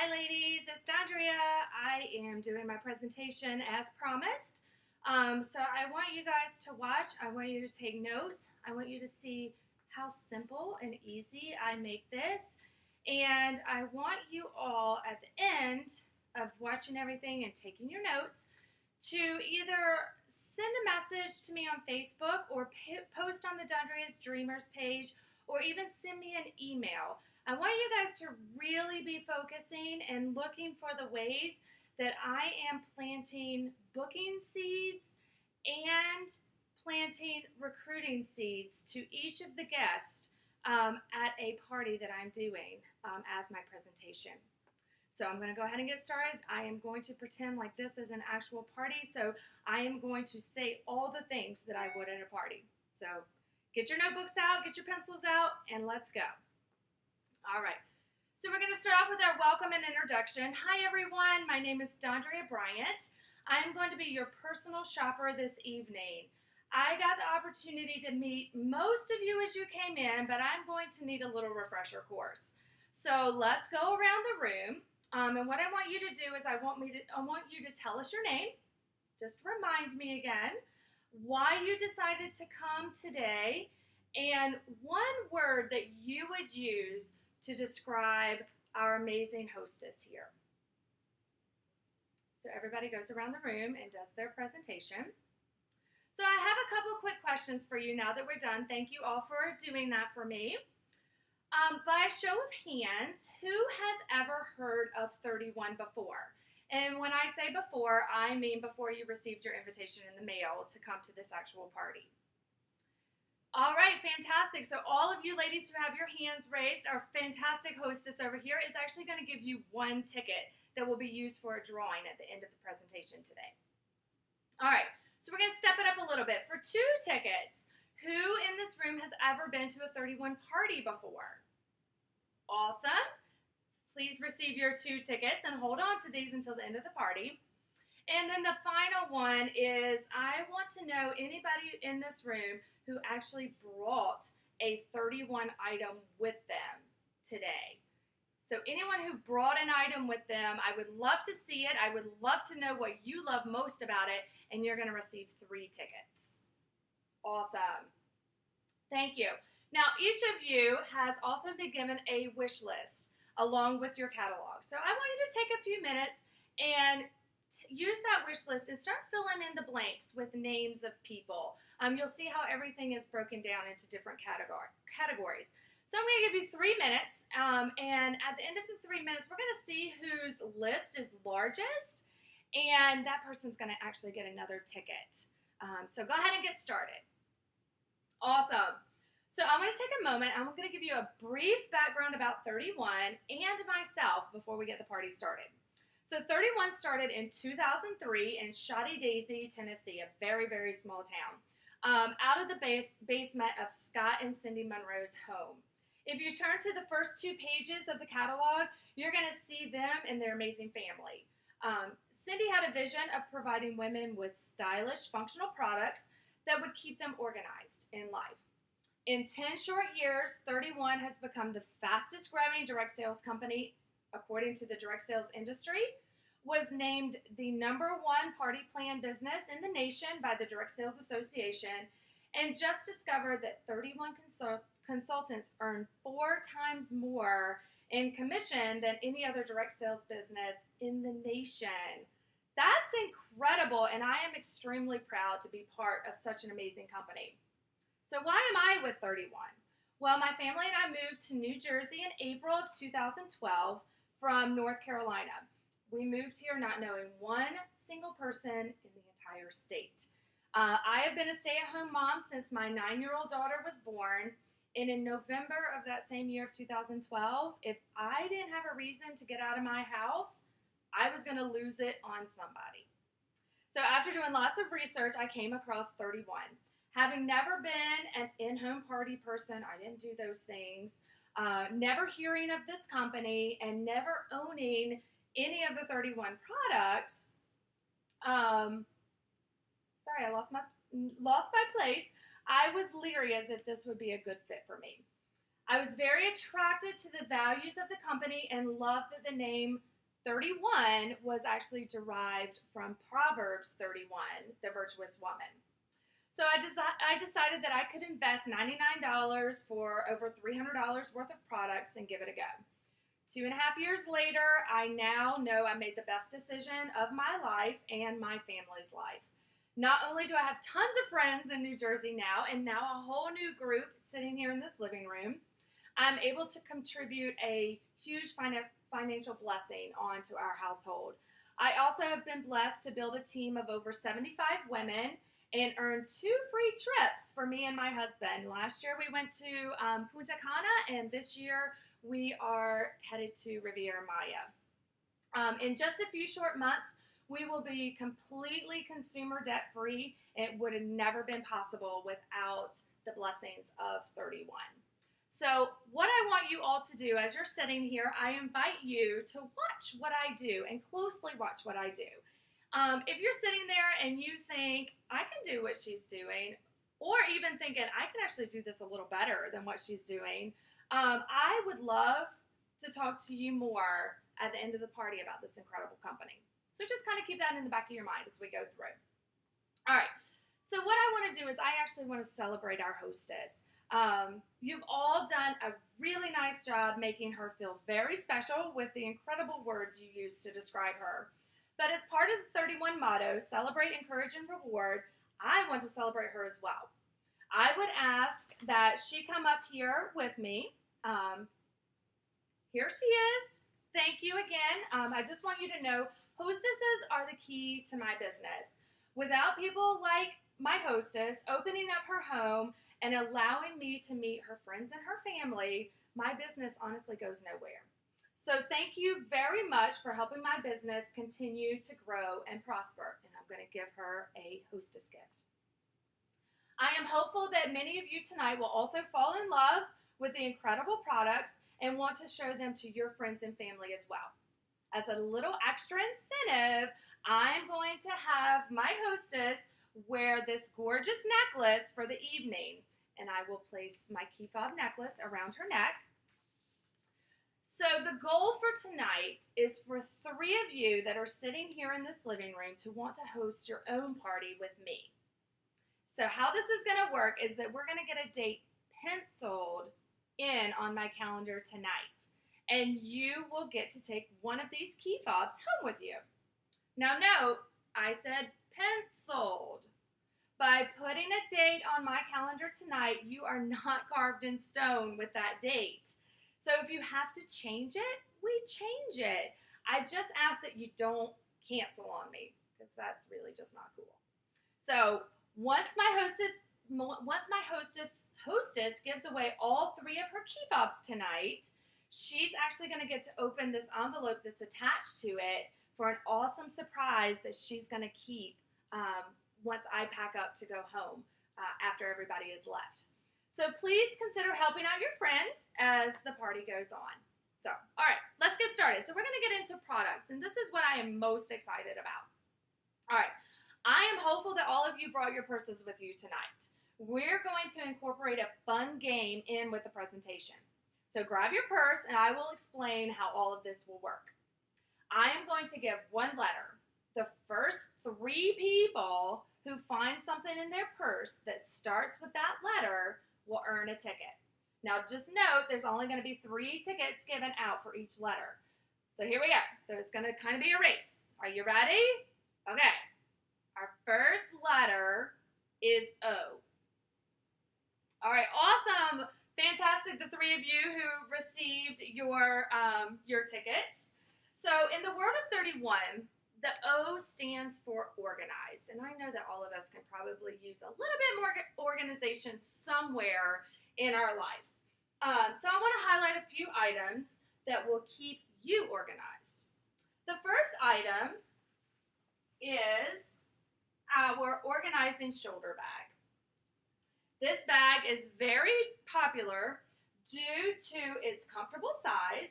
Hi ladies, it's Dondria. I am doing my presentation as promised. So I want you guys to watch. I want you to take notes. I want you to see how simple and easy I make this. And I want you all at the end of watching everything and taking your notes to either send a message to me on Facebook or post on the Dondria's Dreamers page or even send me an email. I want you guys to really be focusing and looking for the ways that I am planting booking seeds and planting recruiting seeds to each of the guests at a party that I'm doing as my presentation. So I'm going to go ahead and get started. I am going to pretend like this is an actual party. So I am going to say all the things that I would at a party. So get your notebooks out, get your pencils out, and let's go. All right, so we're going to start off with our welcome and introduction. Hi, everyone. My name is Dondria Bryant. I'm going to be your personal shopper this evening. I got the opportunity to meet most of you as you came in, but I'm going to need a little refresher course. So let's go around the room, and what I want you to do is I want you to tell us your name. Just remind me again why you decided to come today, and one word that you would use to describe our amazing hostess here. So everybody goes around the room and does their presentation. So I have a couple quick questions for you now that we're done. Thank you all for doing that for me. By a show of hands, who has ever heard of 31 before? And when I say before, I mean before you received your invitation in the mail to come to this actual party. All right, fantastic. So all of you ladies who have your hands raised, our fantastic hostess over here is actually going to give you one ticket that will be used for a drawing at the end of the presentation today. All right, so we're going to step it up a little bit. For 2 tickets, who in this room has ever been to a 31 party before? Awesome. Please receive your 2 tickets and hold on to these until the end of the party. And then the final one is I want to know anybody in this room who actually brought a 31 item with them today. So anyone who brought an item with them, I would love to see it. I would love to know what you love most about it, and you're going to receive 3 tickets. Awesome. Thank you. Now, each of you has also been given a wish list along with your catalog. So I want you to take a few minutes and use that wish list and start filling in the blanks with names of people. You'll see how everything is broken down into different categories. So I'm going to give you 3 minutes, and at the end of the 3 minutes, we're going to see whose list is largest, and that person's going to actually get another ticket. So go ahead and get started. Awesome. So I'm going to take a moment. I'm going to give you a brief background about 31 and myself before we get the party started. So 31 started in 2003 in Shoddy Daisy, Tennessee, a very, very small town, out of the basement of Scott and Cindy Monroe's home. If you turn to the first 2 pages of the catalog, you're going to see them and their amazing family. Cindy had a vision of providing women with stylish, functional products that would keep them organized in life. In 10 short years, 31 has become the fastest growing direct sales company according to the direct sales industry, was named the #1 party plan business in the nation by the Direct Sales Association, and just discovered that 31 consultants earn 4 times more in commission than any other direct sales business in the nation. That's incredible, and I am extremely proud to be part of such an amazing company. So why am I with 31? Well, my family and I moved to New Jersey in April of 2012 from North Carolina. We moved here not knowing one single person in the entire state. I have been a stay-at-home mom since my 9-year-old daughter was born, and in November of that same year of 2012, if I didn't have a reason to get out of my house, I was going to lose it on somebody. So after doing lots of research, I came across 31. Having never been an in-home party person, I didn't do those things, never hearing of this company, and never owning any of the 31 products, sorry, I lost my place. I was leery as if this would be a good fit for me. I was very attracted to the values of the company and loved that the name 31 was actually derived from Proverbs 31, the virtuous woman. So I decided that I could invest $99 for over $300 worth of products and give it a go. 2.5 years later, I now know I made the best decision of my life and my family's life. Not only do I have tons of friends in New Jersey now, and now a whole new group sitting here in this living room, I'm able to contribute a huge financial blessing onto our household. I also have been blessed to build a team of over 75 women and earned 2 free trips for me and my husband. Last year we went to Punta Cana, and this year we are headed to Riviera Maya. In just a few short months, we will be completely consumer debt free. It would have never been possible without the blessings of 31. So what I want you all to do as you're sitting here, I invite you to watch what I do and closely watch what I do. If you're sitting there and you think, I can do what she's doing, or even thinking, I can actually do this a little better than what she's doing, I would love to talk to you more at the end of the party about this incredible company. So just kind of keep that in the back of your mind as we go through. All right, so what I want to do is I actually want to celebrate our hostess. You've all done a really nice job making her feel very special with the incredible words you used to describe her. But as part of the 31 motto, celebrate, encourage, and reward, I want to celebrate her as well. I would ask that she come up here with me. Here she is. Thank you again. I just want you to know, hostesses are the key to my business. Without people like my hostess opening up her home and allowing me to meet her friends and her family, my business honestly goes nowhere. So thank you very much for helping my business continue to grow and prosper. And I'm going to give her a hostess gift. I am hopeful that many of you tonight will also fall in love with the incredible products and want to show them to your friends and family as well. As a little extra incentive, I'm going to have my hostess wear this gorgeous necklace for the evening. And I will place my key fob necklace around her neck. So the goal for tonight is for 3 of you that are sitting here in this living room to want to host your own party with me. So how this is going to work is that we're going to get a date penciled in on my calendar tonight. And you will get to take one of these key fobs home with you. Now note, I said penciled. By putting a date on my calendar tonight, you are not carved in stone with that date. So if you have to change it, we change it. I just ask that you don't cancel on me, because that's really just not cool. So once my hostess gives away all 3 of her key fobs tonight, she's actually going to get to open this envelope that's attached to it for an awesome surprise that she's going to keep once I pack up to go home after everybody is left. So please consider helping out your friend as the party goes on. So, all right, let's get started. So we're going to get into products, and this is what I am most excited about. All right, I am hopeful that all of you brought your purses with you tonight. We're going to incorporate a fun game in with the presentation. So grab your purse, and I will explain how all of this will work. I am going to give 1 letter. The first 3 people who find something in their purse that starts with that letter will earn a ticket. Now just note, there's only going to be 3 tickets given out for each letter. So here we go. So it's going to kind of be a race. Are you ready? Okay. Our first letter is O. All right, awesome. Fantastic, the 3 of you who received your tickets. So in the world of 31, the O stands for organized, and I know that all of us can probably use a little bit more organization somewhere in our life. So I want to highlight a few items that will keep you organized. The first item is our organizing shoulder bag. This bag is very popular due to its comfortable size,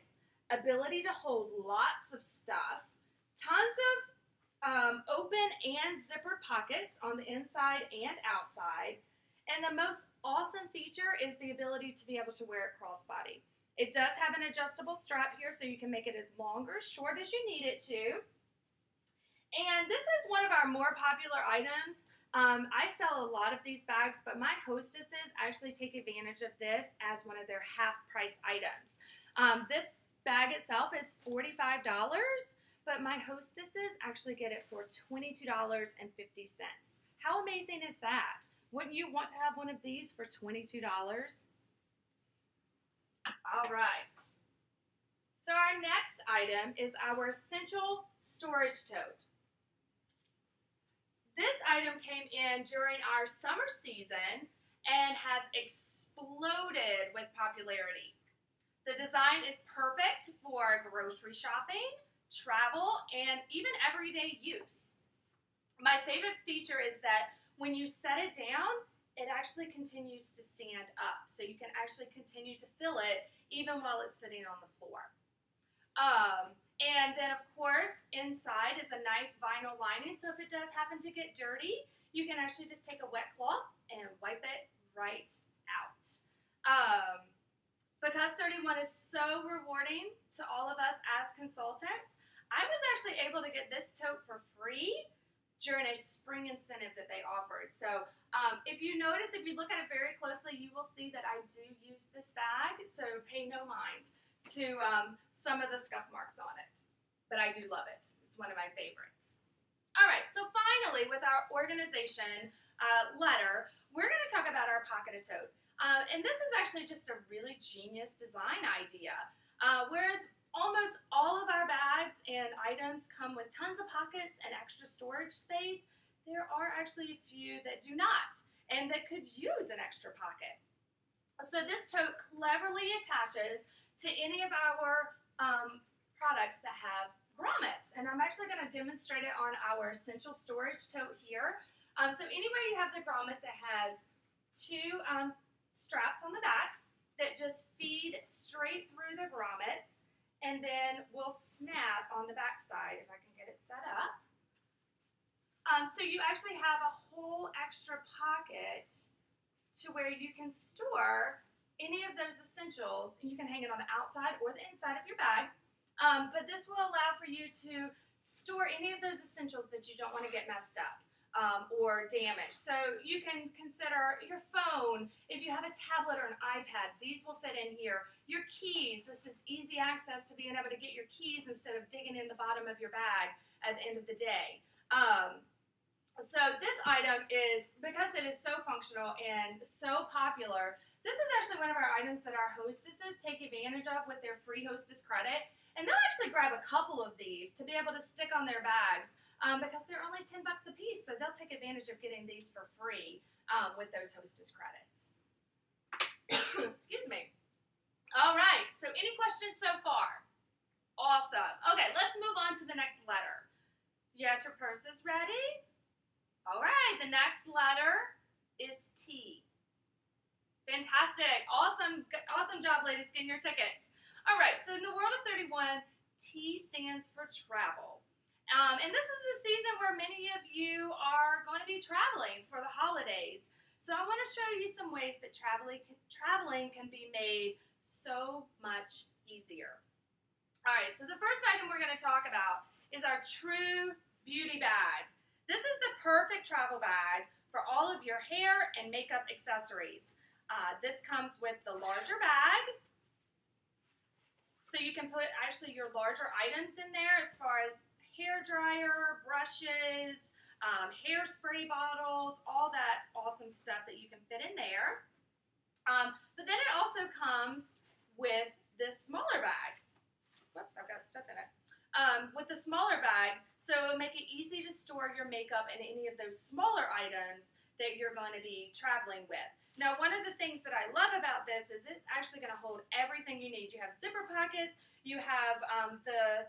ability to hold lots of stuff, tons of open and zippered pockets on the inside and outside, and the most awesome feature is the ability to be able to wear it crossbody. It does have an adjustable strap here, so you can make it as long or short as you need it to. And this is one of our more popular items. I sell a lot of these bags, but my hostesses actually take advantage of this as one of their half-price items. This bag itself is $45, but my hostesses actually get it for $22.50. How amazing is that? Wouldn't you want to have one of these for $22? All right. So our next item is our Essential Storage Tote. This item came in during our summer season and has exploded with popularity. The design is perfect for grocery shopping, travel, and even everyday use. My favorite feature is that when you set it down, it actually continues to stand up. So you can actually continue to fill it even while it's sitting on the floor. And then, of course, inside is a nice vinyl lining, so if it does happen to get dirty, you can actually just take a wet cloth and wipe it right out. Because 31 is so rewarding to all of us as consultants, I was actually able to get this tote for free during a spring incentive that they offered. So if you notice, if you look at it very closely, you will see that I do use this bag, so pay no mind to some of the scuff marks on it. But I do love it. It's one of my favorites. All right, so finally, with our organization letter, we're going to talk about our pocket-a-tote. And this is actually just a really genius design idea. Whereas almost all of our bags and items come with tons of pockets and extra storage space, there are actually a few that do not and that could use an extra pocket. So this tote cleverly attaches to any of our products that have grommets. And I'm actually going to demonstrate it on our Essential Storage Tote here. So anywhere you have the grommets, it has two straps on the back that just feed straight through the grommets and then will snap on the back side if I can get it set up. So you actually have a whole extra pocket to where you can store any of those essentials, and you can hang it on the outside or the inside of your bag. But this will allow for you to store any of those essentials that you don't want to get messed up or damaged. So you can consider your phone. If you have a tablet or an iPad, these will fit in here. Your keys, this is easy access to being able to get your keys instead of digging in the bottom of your bag at the end of the day. So this item is, because it is so functional and so popular, this is actually one of our items that our hostesses take advantage of with their free hostess credit. And they'll actually grab a couple of these to be able to stick on their bags because they're only 10 bucks a piece. So they'll take advantage of getting these for free with those hostess credits. Excuse me. All right, so any questions so far? Awesome. Okay, let's move on to the next letter. You got your purses ready? All right, the next letter is T. Fantastic. Awesome job, ladies, getting your tickets. All right, so in the world of 31, T stands for travel. And this is the season where many of you are going to be traveling for the holidays. So I want to show you some ways that traveling can be made so much easier. All right, so the first item we're going to talk about is our True Beauty Bag. This is the perfect travel bag for all of your hair and makeup accessories. This comes with the larger bag, so you can put actually your larger items in there as far as hair dryer, brushes, hairspray bottles, all that awesome stuff that you can fit in there. But then it also comes with this smaller bag. Whoops, I've got stuff in it. With the smaller bag, so it'll make it easy to store your makeup and any of those smaller items that you're going to be traveling with. Now, one of the things that I love about this is it's actually going to hold everything you need. You have zipper pockets, you have the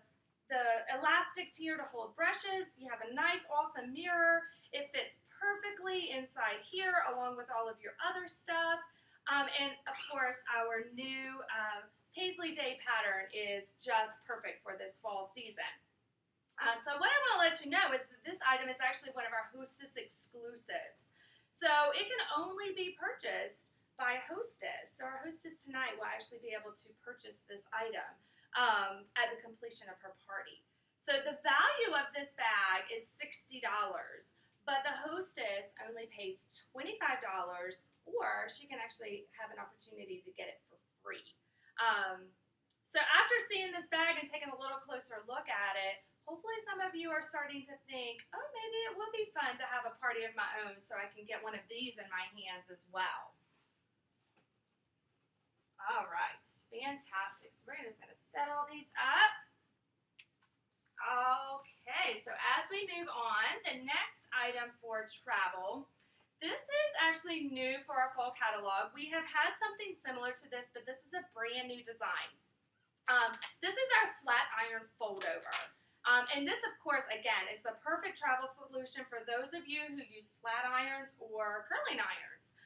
elastics here to hold brushes, you have a nice, awesome mirror. It fits perfectly inside here along with all of your other stuff. And, of course, our new Paisley Day pattern is just perfect for this fall season. So what I want to let you know is that this item is actually one of our Hostess exclusives. So it can only be purchased by Hostess. So our hostess tonight will actually be able to purchase this item at the completion of her party. So the value of this bag is $60, but the hostess only pays $25, or she can actually have an opportunity to get it for free. So after seeing this bag and taking a little closer look at it, hopefully some of you are starting to think, oh, maybe it would be fun to have a party of my own so I can get one of these in my hands as well. All right, fantastic. So we're just going to set all these up. Okay, so as we move on, the next item for travel, this is actually new for our fall catalog. We have had something similar to this, but this is a brand new design. This is our flat iron fold over. And this, of course, again, is the perfect travel solution for those of you who use flat irons or curling irons.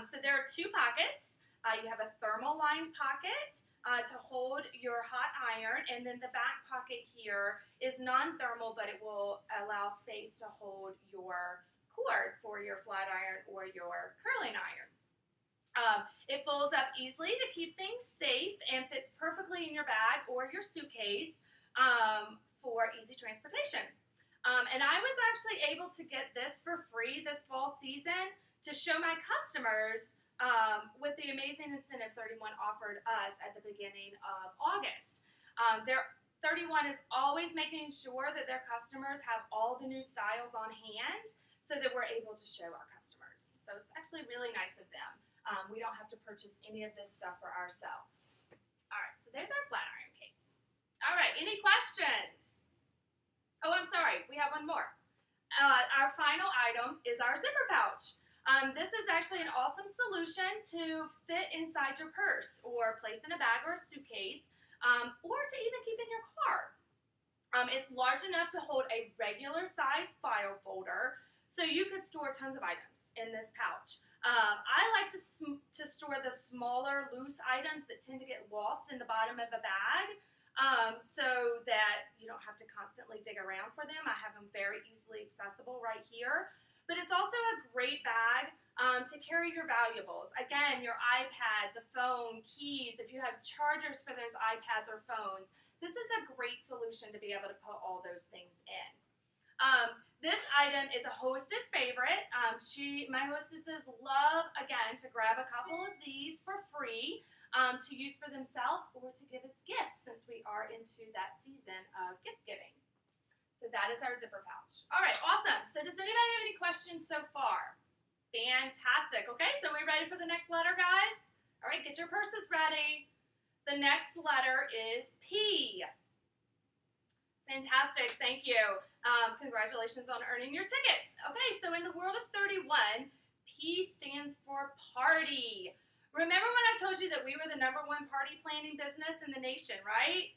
So there are two pockets. You have a thermal lined pocket to hold your hot iron, and then the back pocket here is non-thermal, but it will allow space to hold your cord for your flat iron or your curling iron. It folds up easily to keep things safe and fits perfectly in your bag or your suitcase for easy transportation. And I was actually able to get this for free this fall season to show my customers with the amazing incentive 31 offered us at the beginning of August. 31 is always making sure that their customers have all the new styles on hand so that we're able to show our customers. So it's actually really nice of them. We don't have to purchase any of this stuff for ourselves. All right, so there's our flat iron case. All right, any questions? Oh, I'm sorry, we have one more. Our final item is our zipper pouch. This is actually an awesome solution to fit inside your purse or place in a bag or a suitcase, or to even keep in your car. It's large enough to hold a regular size file folder, so you could store tons of items in this pouch. I like to store the smaller, loose items that tend to get lost in the bottom of a bag, so that you don't have to constantly dig around for them. I have them very easily accessible right here. But it's also a great bag to carry your valuables. Again, your iPad, the phone, keys, if you have chargers for those iPads or phones, this is a great solution to be able to put all those things in. This item is a hostess favorite. My hostesses love, again, to grab a couple of these for free to use for themselves or to give as gifts, since we are into that season of gift giving. So that is our zipper pouch. All right, awesome. So does anybody have any questions so far? Fantastic. Okay, so we ready for the next letter, guys? All right, get your purses ready. The next letter is P. Fantastic, thank you. Congratulations on earning your tickets. Okay, so in the world of 31, P stands for party. Remember when I told you that we were the #1 party planning business in the nation, right?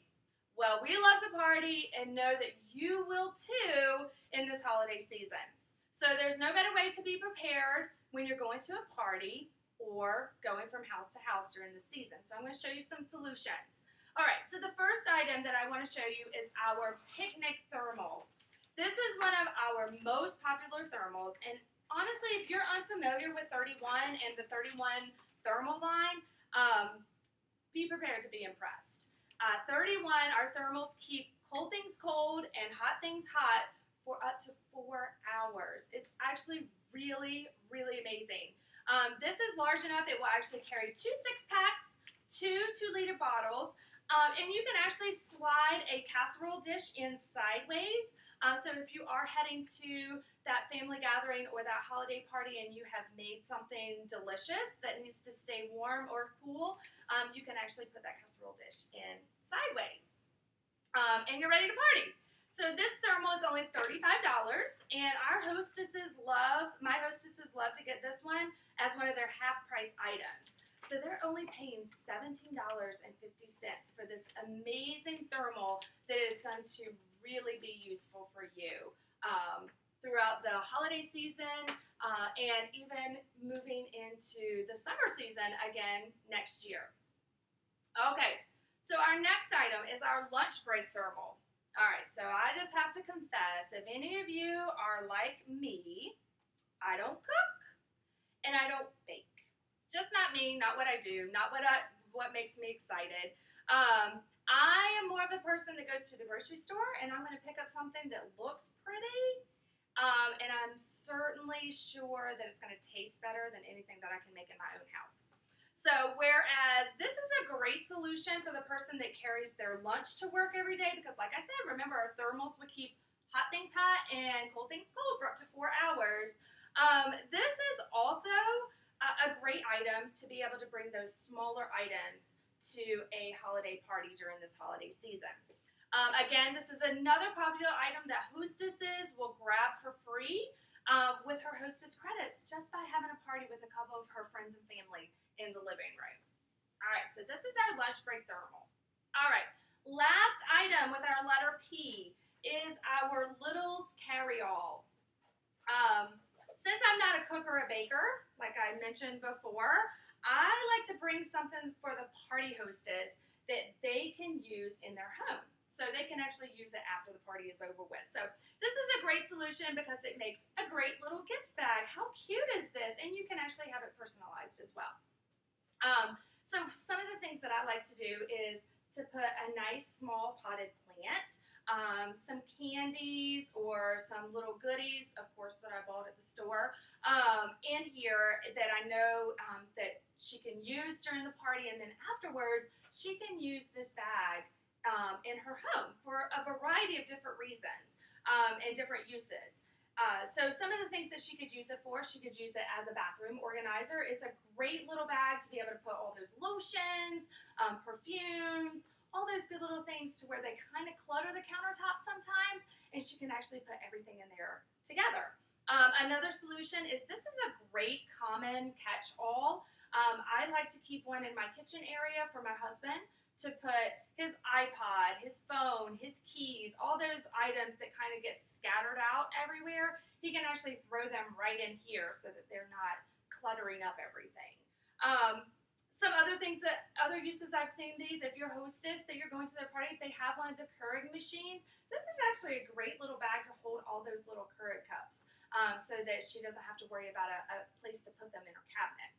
Well, we love to party and know that you will too in this holiday season. So there's no better way to be prepared when you're going to a party or going from house to house during the season. So I'm going to show you some solutions. All right, so the first item that I want to show you is our picnic thermal. This is one of our most popular thermals, and honestly, if you're unfamiliar with 31 and the 31 thermal line, be prepared to be impressed. 31, our thermals keep cold things cold and hot things hot for up to 4 hours. It's actually really, really amazing. This is large enough, it will actually carry 2 6-packs, 2 2-liter bottles, and you can actually slide a casserole dish in sideways. So if you are heading to that family gathering or that holiday party and you have made something delicious that needs to stay warm or cool, you can actually put that casserole dish in sideways. And you're ready to party. So this thermal is only $35, and my hostesses love to get this one as one of their half-price items. So they're only paying $17.50 for this amazing thermal that is going to really be useful for you throughout the holiday season and even moving into the summer season again next year. Okay, so our next item is our lunch break thermal. All right, so I just have to confess, if any of you are like me, I don't cook and I don't bake. just not me, not what I do, not what makes me excited. I am more of a person that goes to the grocery store and I'm going to pick up something that looks pretty. And I'm certainly sure that it's going to taste better than anything that I can make in my own house. So whereas this is a great solution for the person that carries their lunch to work every day, because like I said, remember our thermals would keep hot things hot and cold things cold for up to 4 hours. This is also a great item to be able to bring those smaller items to a holiday party during this holiday season. Again, this is another popular item that hostesses will grab for free with her hostess credits just by having a party with a couple of her friends and family in the living room. All right, so this is our lunch break thermal. All right, last item with our letter P is our Littles carry-all. Since I'm not a cook or a baker, like I mentioned before, I like to bring something for the party hostess that they can use in their home. So they can actually use it after the party is over with. So this is a great solution because it makes a great little gift bag. How cute is this? And you can actually have it personalized as well. So some of the things that I like to do is to put a nice small potted plant, some candies or some little goodies, of course, that I bought at the store, in here that I know that she can use during the party, and then afterwards she can use this bag in her home for a variety of different reasons and different uses. So some of the things that she could use it for, she could use it as a bathroom organizer. It's a great little bag to be able to put all those lotions, perfumes, all those good little things to where they kind of clutter the countertop sometimes, and she can actually put everything in there together. Another solution is this is a great common catch-all. I like to keep one in my kitchen area for my husband to put his iPod, his phone, his keys, all those items that kind of get scattered out everywhere. He can actually throw them right in here so that they're not cluttering up everything. Some other things other uses I've seen these, if your hostess that you're going to their party, if they have one of the Keurig machines, this is actually a great little bag to hold all those little Keurig cups so that she doesn't have to worry about a place to put them in her cabinet.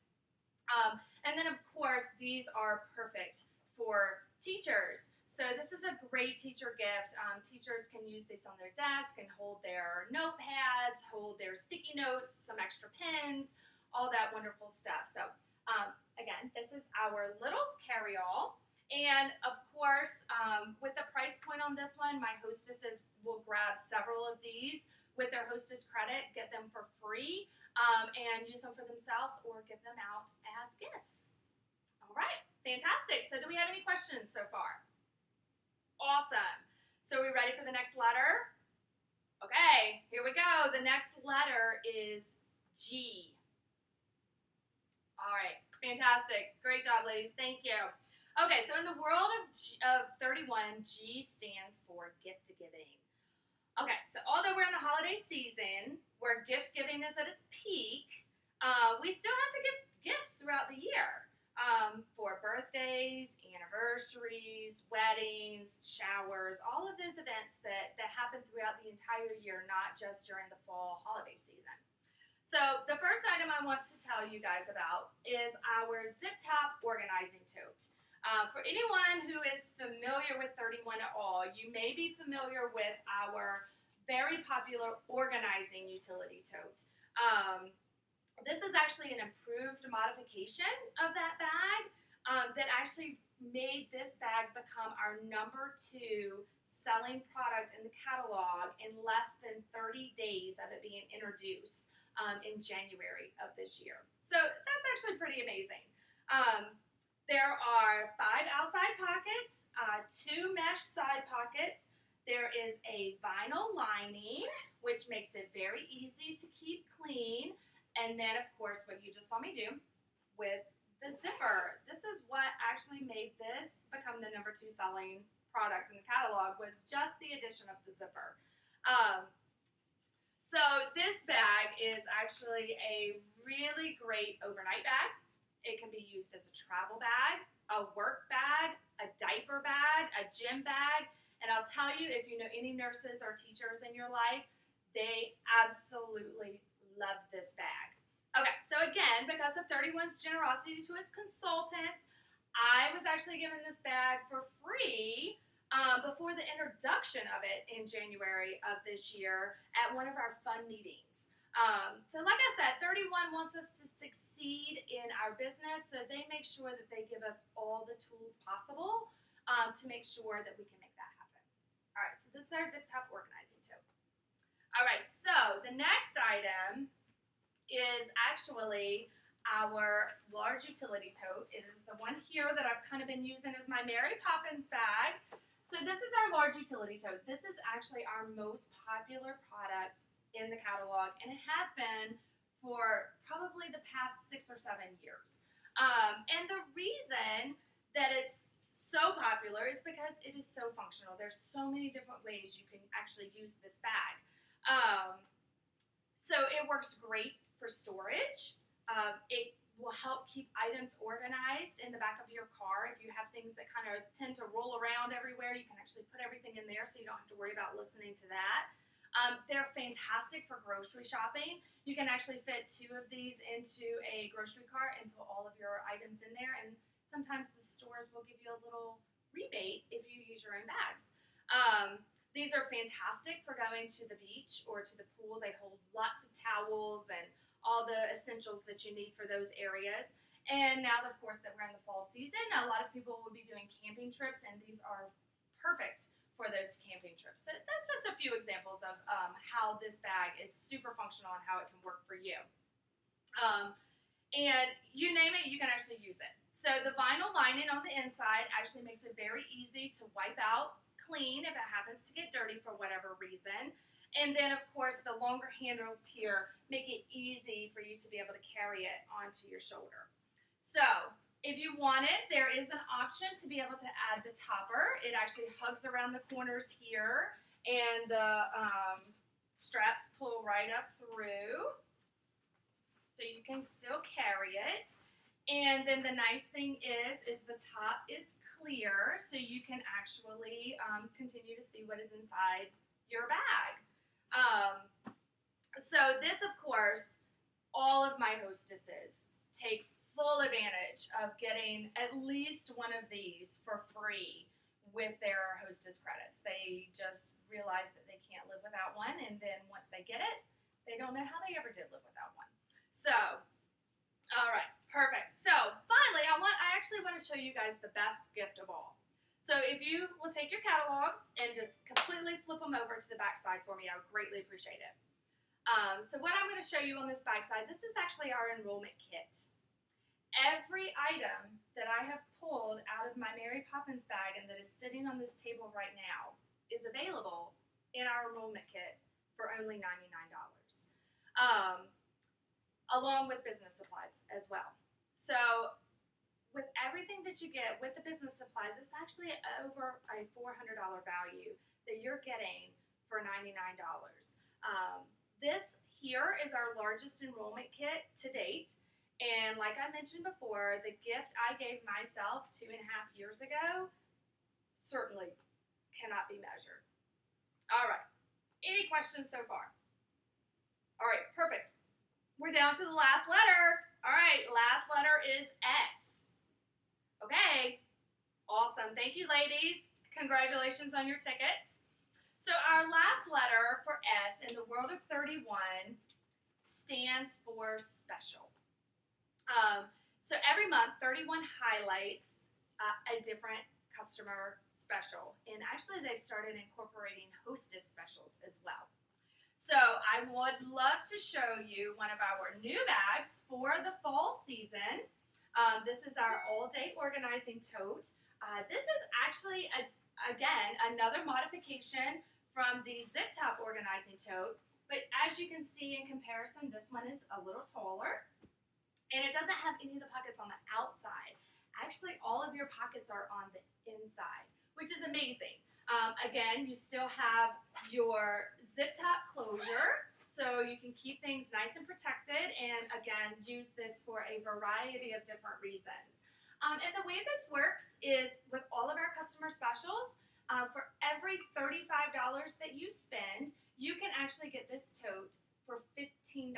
And then, of course, these are perfect for teachers. So this is a great teacher gift. Teachers can use these on their desk and hold their notepads, hold their sticky notes, some extra pens, all that wonderful stuff. So again, this is our Littles carry-all. And of course, with the price point on this one, my hostesses will grab several of these with their hostess credit, get them for free, and use them for themselves or give them out as gifts. All right, fantastic. So do we have any questions so far? Awesome. So are we ready for the next letter? Okay, here we go. The next letter is G. All right, fantastic. Great job, ladies. Thank you. Okay, so in the world of 31, G stands for gift giving. Okay, so although we're in the holiday season, where gift giving is at its peak, we still have to give gifts throughout the year for birthdays, anniversaries, weddings, showers, all of those events that happen throughout the entire year, not just during the fall holiday season. So the first item I want to tell you guys about is our Zip Top Organizing Tote. For anyone who is familiar with 31 at all, you may be familiar with our very popular organizing utility tote. This is actually an improved modification of that bag that actually made this bag become our #2 selling product in the catalog in less than 30 days of it being introduced in January of this year. So that's actually pretty amazing. There are 5 outside pockets, 2 mesh side pockets. There is a vinyl lining, which makes it very easy to keep clean. And then, of course, what you just saw me do with the zipper. This is what actually made this become the #2 selling product in the catalog, was just the addition of the zipper. So this bag is actually a really great overnight bag. It can be used as a travel bag, a work bag, a diaper bag, a gym bag. And I'll tell you, if you know any nurses or teachers in your life, they absolutely love this bag. Okay, so again, because of 31's generosity to his consultants, I was actually given this bag for free before the introduction of it in January of this year at one of our fun meetings. So like I said, 31 wants us to succeed in our business, so they make sure that they give us all the tools possible to make sure that we can make that happen. All right, so this is our zip top organizing tote. All right, so the next item is actually our large utility tote. It is the one here that I've kind of been using as my Mary Poppins bag. So this is our large utility tote. This is actually our most popular product in the catalog, and it has been for probably the past 6 or 7 years. And the reason that it's so popular is because it is so functional. There's so many different ways you can actually use this bag. So it works great for storage. It will help keep items organized in the back of your car. If you have things that kind of tend to roll around everywhere, you can actually put everything in there so you don't have to worry about listening to that. They're fantastic for grocery shopping. You can actually fit 2 of these into a grocery cart and put all of your items in there, and sometimes the stores will give you a little rebate if you use your own bags. These are fantastic for going to the beach or to the pool. They hold lots of towels and all the essentials that you need for those areas. And now, of course, that we're in the fall season, a lot of people will be doing camping trips, and these are perfect for those camping trips. So that's just a few examples of how this bag is super functional and how it can work for you. And you name it, you can actually use it. So the vinyl lining on the inside actually makes it very easy to wipe out, clean if it happens to get dirty for whatever reason. And then, of course, the longer handles here make it easy for you to be able to carry it onto your shoulder. So if you want it, there is an option to be able to add the topper. It actually hugs around the corners here, and the straps pull right up through, so you can still carry it. And then the nice thing is the top is clear, so you can actually continue to see what is inside your bag. So this, of course, all of my hostesses take full advantage of getting at least one of these for free with their hostess credits. They just realize that they can't live without one, and then once they get it, they don't know how they ever did live without one. So, all right, perfect. So finally, I actually want to show you guys the best gift of all. So if you will take your catalogs and just completely flip them over to the back side for me, I would greatly appreciate it. So what I'm going to show you on this back side, this is actually our enrollment kit. Every item that I have pulled out of my Mary Poppins bag and that is sitting on this table right now is available in our enrollment kit for only $99, along with business supplies as well. So with everything that you get with the business supplies, it's actually over a $400 value that you're getting for $99. This here is our largest enrollment kit to date. And like I mentioned before, the gift I gave myself 2.5 years ago certainly cannot be measured. All right. Any questions so far? All right, perfect. We're down to the last letter. All right, last letter is S. Okay, awesome. Thank you, ladies. Congratulations on your tickets. So our last letter for S in the world of 31 stands for special. So every month, 31 highlights a different customer special. And actually, they've started incorporating hostess specials as well. So I would love to show you one of our new bags for the fall season. This is our all-day organizing tote. This is actually, again, another modification from the zip top organizing tote. But as you can see in comparison, this one is a little taller. And it doesn't have any of the pockets on the outside. Actually, all of your pockets are on the inside, which is amazing. Again, you still have your zip top closure, so you can keep things nice and protected, and again, use this for a variety of different reasons. And the way this works is with all of our customer specials, for every $35 that you spend, you can actually get this tote for $15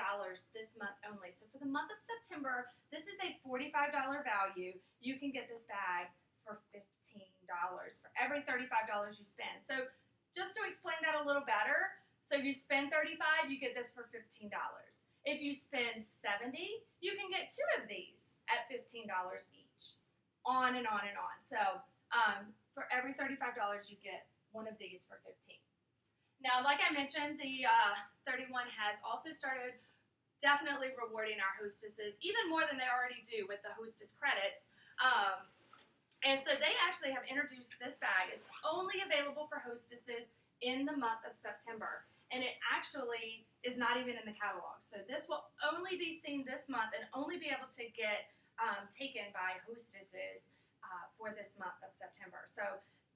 this month only. So for the month of September, this is a $45 value. You can get this bag for $15 for every $35 you spend. So just to explain that a little better, so you spend $35, you get this for $15. If you spend $70, you can get 2 of these at $15 each. On and on and on. So for every $35, you get 1 of these for $15. Now, like I mentioned, the 31 has also started definitely rewarding our hostesses, even more than they already do with the hostess credits. And so they actually have introduced this bag. It's only available for hostesses in the month of September. And it actually is not even in the catalog. So this will only be seen this month and only be able to get taken by hostesses for this month of September. So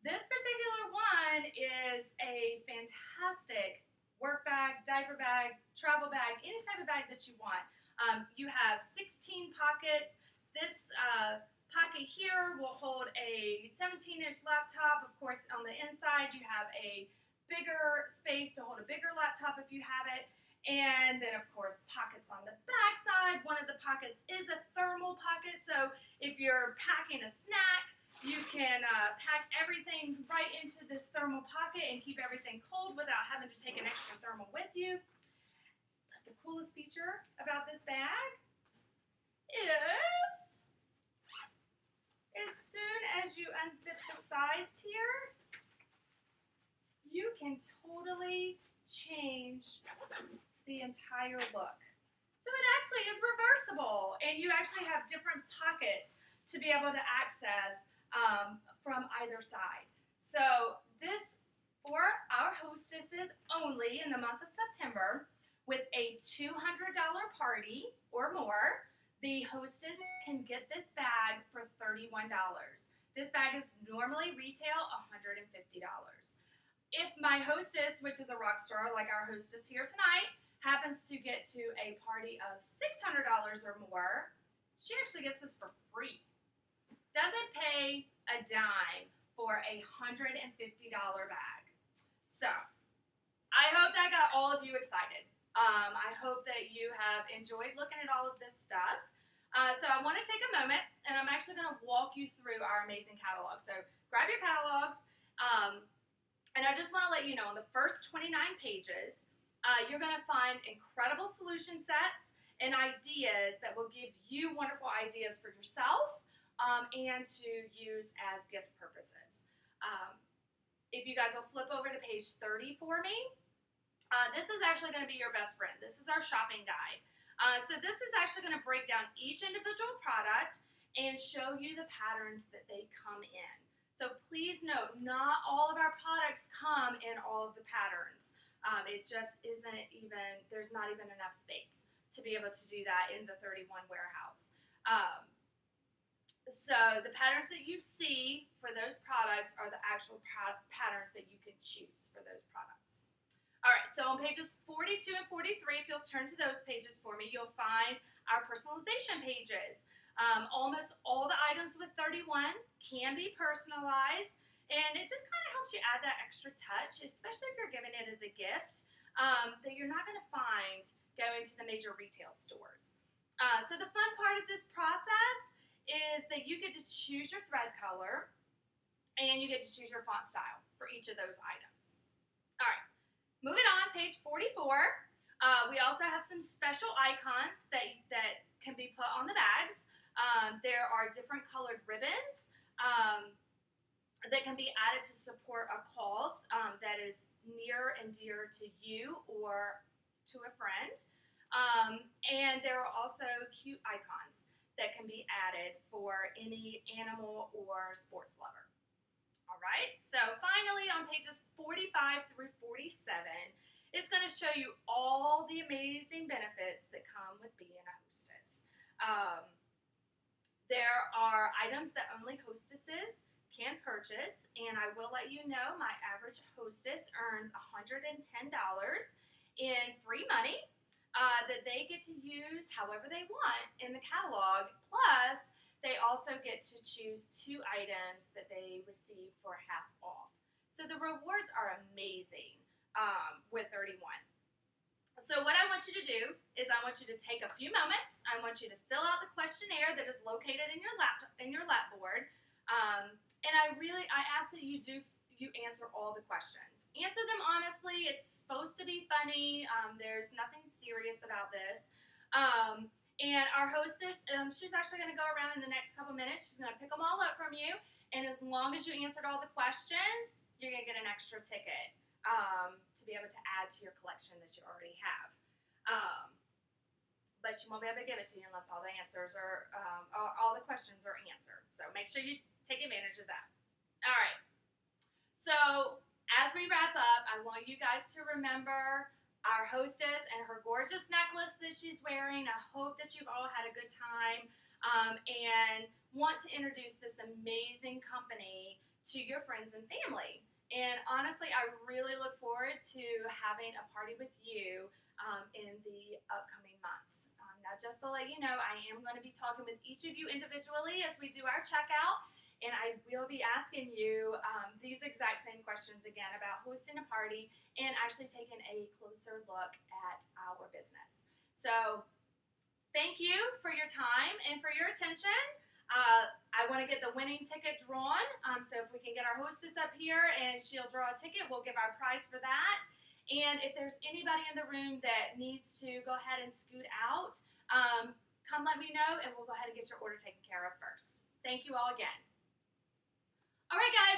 this particular one is a fantastic work bag, diaper bag, travel bag, any type of bag that you want. You have 16 pockets. This pocket here will hold a 17-inch laptop. Of course, on the inside, you have a bigger space to hold a bigger laptop if you have it. And then, of course, pockets on the back side. One of the pockets is a thermal pocket. So if you're packing a snack, you can pack everything right into this thermal pocket and keep everything cold without having to take an extra thermal with you. But the coolest feature about this bag is, as soon as you unzip the sides here, you can totally change the entire look. So it actually is reversible, and you actually have different pockets to be able to access from either side. So this, for our hostesses only in the month of September, with a $200 party or more, the hostess can get this bag for $31. This bag is normally retail $150. If my hostess, which is a rock star like our hostess here tonight, happens to get to a party of $600 or more, she actually gets this for free. Doesn't pay a dime for a $150 bag. So, I hope that got all of you excited. I hope that you have enjoyed looking at all of this stuff. So I want to take a moment, and I'm actually going to walk you through our amazing catalog. So grab your catalogs, and I just want to let you know, on the first 29 pages, you're going to find incredible solution sets and ideas that will give you wonderful ideas for yourself and to use as gift purposes. If you guys will flip over to page 30 for me, this is actually going to be your best friend. This is our shopping guide. So this is actually going to break down each individual product and show you the patterns that they come in. So please note, not all of our products come in all of the patterns. It just isn't even, there's not even enough space to be able to do that in the 31 warehouse. So the patterns that you see for those products are the actual patterns that you can choose for those products. All right, so on pages 42 and 43, if you'll turn to those pages for me, you'll find our personalization pages. Almost all the items with 31 can be personalized, and it just kind of helps you add that extra touch, especially if you're giving it as a gift that you're not going to find going to the major retail stores. So the fun part of this process is that you get to choose your thread color and you get to choose your font style for each of those items. All right, moving on, page 44. We also have some special icons that can be put on the bags. There are different colored ribbons that can be added to support a cause that is near and dear to you or to a friend. And there are also cute icons that can be added for any animal or sports lover. All right, so finally on pages 45 through 47, it's going to show you all the amazing benefits that come with being a hostess. There are items that only hostesses can purchase, and I will let you know my average hostess earns $110 in free money that they get to use however they want in the catalog, plus they also get to choose 2 items that they receive for half off. So the rewards are amazing with 31. So what I want you to do is I want you to take a few moments. I want you to fill out the questionnaire that is located in your lapboard, and I ask that you answer all the questions. Answer them honestly. It's supposed to be funny. There's nothing serious about this. And our hostess, she's actually going to go around in the next couple minutes. She's going to pick them all up from you, and as long as you answered all the questions, you're going to get an extra ticket to be able to add to your collection that you already have. But she won't be able to give it to you unless all the answers are, all the questions are answered. So make sure you take advantage of that. All right. So as we wrap up, I want you guys to remember our hostess and her gorgeous necklace that she's wearing. I hope that you've all had a good time and want to introduce this amazing company to your friends and family. And honestly, I really look forward to having a party with you in the upcoming months. Now, just to let you know, I am going to be talking with each of you individually as we do our checkout. And I will be asking you these exact same questions again about hosting a party and actually taking a closer look at our business. So thank you for your time and for your attention. I want to get the winning ticket drawn. So if we can get our hostess up here and she'll draw a ticket, we'll give our prize for that. And if there's anybody in the room that needs to go ahead and scoot out, come let me know and we'll go ahead and get your order taken care of first. Thank you all again. All right, guys.